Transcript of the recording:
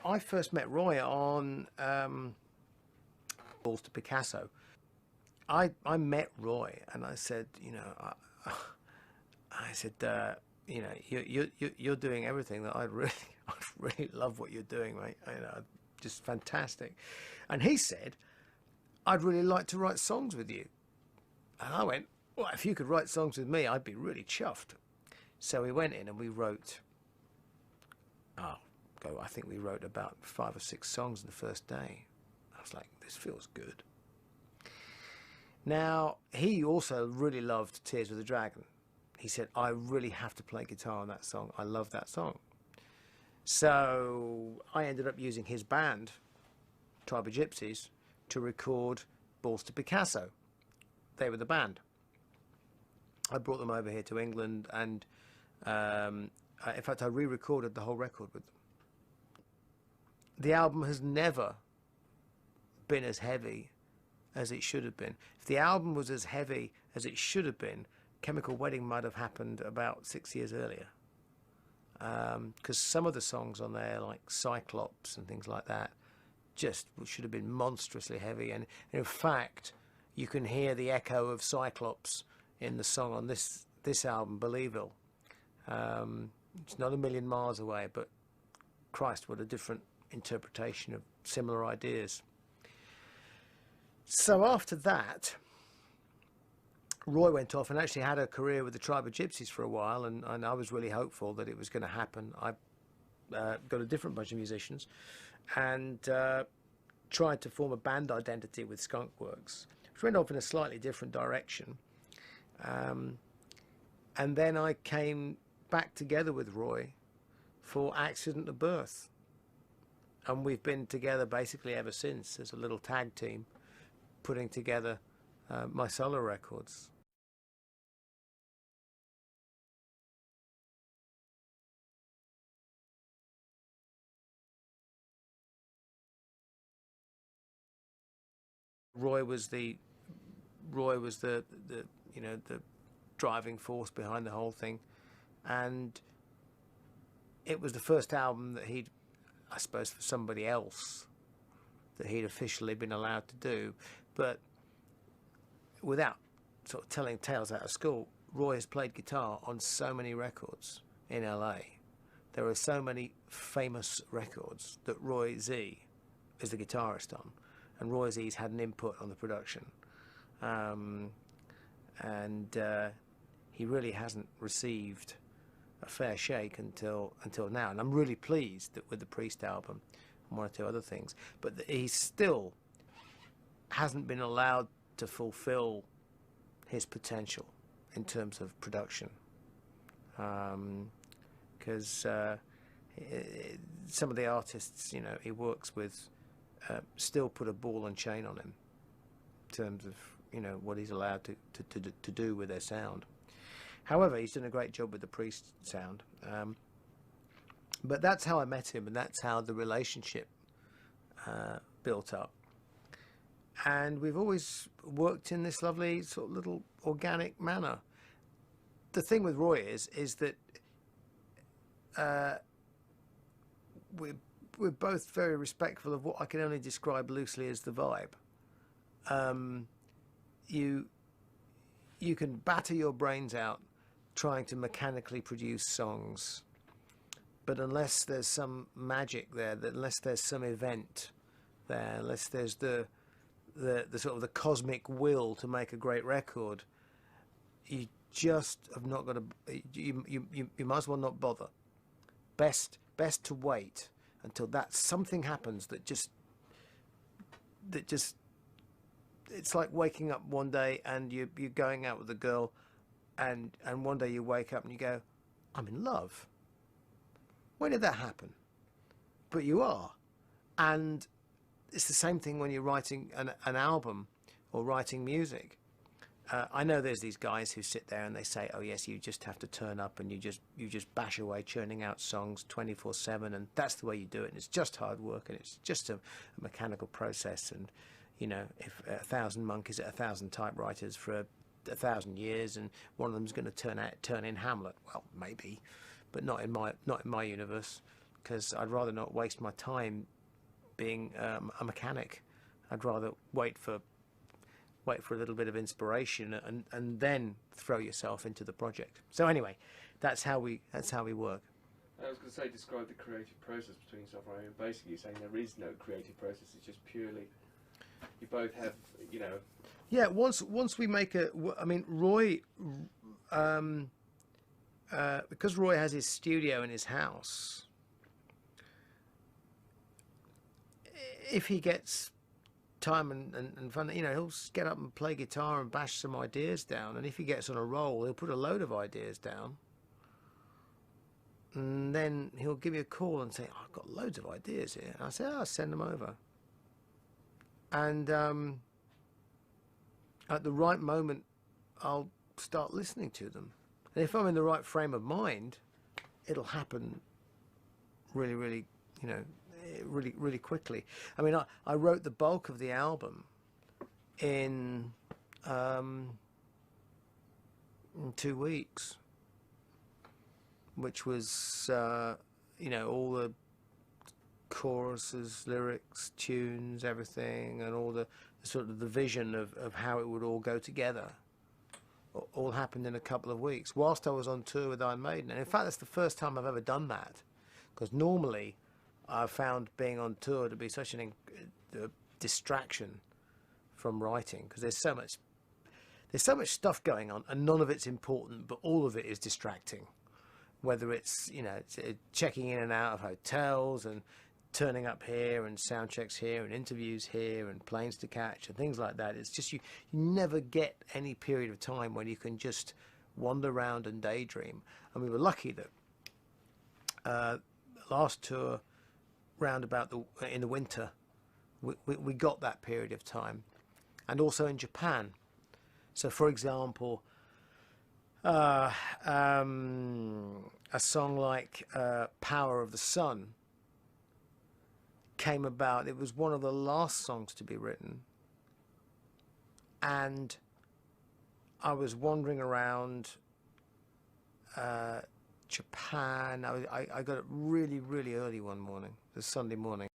I first met Roy on Balls to Picasso. I met Roy and I said, you know, I said, you know, you're doing everything that I really love what you're doing, mate. You know, just fantastic. And he said, I'd really like to write songs with you. And I went, well, if you could write songs with me, I'd be really chuffed. So we went in and we wrote, I think we wrote about 5 or 6 songs in the first day. I was like, this feels good. Now, he also really loved Tears of the Dragon. He said, I really have to play guitar on that song. I love that song. So I ended up using his band, Tribe of Gypsies, to record Balls to Picasso. They were the band. I brought them over here to England, and in fact I re-recorded the whole record with them. The album has never been as heavy as it should have been. If the album was as heavy as it should have been, Chemical Wedding might have happened about 6 years earlier. Because some of the songs on there, like Cyclops and things like that, just should have been monstrously heavy. And in fact, you can hear the echo of Cyclops in the song on this album, Believille. It's not a million miles away, but Christ, what a different interpretation of similar ideas. So after that, Roy went off and actually had a career with the Tribe of Gypsies for a while, and I was really hopeful that it was going to happen. I got a different bunch of musicians and tried to form a band identity with Skunkworks, which went off in a slightly different direction. And then I came back together with Roy for Accident of Birth. And we've been together basically ever since as a little tag team, putting together my solo records. Roy was the you know, the driving force behind the whole thing, and it was the first album that he'd, I suppose for somebody else, that he'd officially been allowed to do. But without sort of telling tales out of school, Roy has played guitar on so many records in LA. There are so many famous records that Roy Z is the guitarist on, and Roy Z's had an input on the production. He really hasn't received a fair shake until now, and I'm really pleased that with the Priest album and 1 or 2 other things, but he still hasn't been allowed to fulfill his potential in terms of production, because some of the artists, you know, he works with still put a ball and chain on him in terms of, you know, what he's allowed to do with their sound. However, he's done a great job with the Priest sound. But that's how I met him, and that's how the relationship built up. And we've always worked in this lovely sort of little organic manner. The thing with Roy is that we're both very respectful of what I can only describe loosely as the vibe. You can batter your brains out trying to mechanically produce songs, but unless there's some magic there, unless there's some event there, unless there's the sort of the cosmic will to make a great record, you just have not got to. You might as well not bother. Best to wait until that something happens that just it's like waking up one day and you're going out with a girl, and one day you wake up and you go, I'm in love. When did that happen? But you are. And it's the same thing when you're writing an album or writing music. I know there's these guys who sit there and they say, oh yes, you just have to turn up and you just bash away churning out songs 24/7, and that's the way you do it, and it's just hard work, and it's just a mechanical process, and you know, if 1,000 monkeys at 1,000 typewriters for 1,000 years, and one of them's going to turn in Hamlet. Well, maybe, but not in my universe. because I'd rather not waste my time being a mechanic. I'd rather wait for a little bit of inspiration and then throw yourself into the project. So anyway, that's how we work. I was going to say, describe the creative process between yourself and Roy. Basically, you're saying there is no creative process. It's just purely, you both have, you know. Yeah. Once we make I mean, Roy, because Roy has his studio in his house. If he gets time and fun, you know, he'll get up and play guitar and bash some ideas down. And if he gets on a roll, he'll put a load of ideas down. And then he'll give me a call and say, oh, I've got loads of ideas here. And I say, I'll send them over. And at the right moment, I'll start listening to them. And if I'm in the right frame of mind, it'll happen really, really, you know, really, really quickly. I mean, I wrote the bulk of the album in 2 weeks. Which was, you know, all the choruses, lyrics, tunes, everything, and all the sort of the vision of how it would all go together. All happened in a couple of weeks, whilst I was on tour with Iron Maiden. And in fact, that's the first time I've ever done that. Because normally, I've found being on tour to be such a distraction from writing, because there's so much stuff going on, and none of it's important, but all of it is distracting. Whether it's, you know, checking in and out of hotels and turning up here and sound checks here and interviews here and planes to catch and things like that. It's just you never get any period of time when you can just wander around and daydream. And we were lucky that last tour round about in the winter, we got that period of time. And also in Japan. So for example, a song like Power of the Sun came about. It was one of the last songs to be written, and I was wandering around Japan. I got up really, really early one morning, the Sunday morning,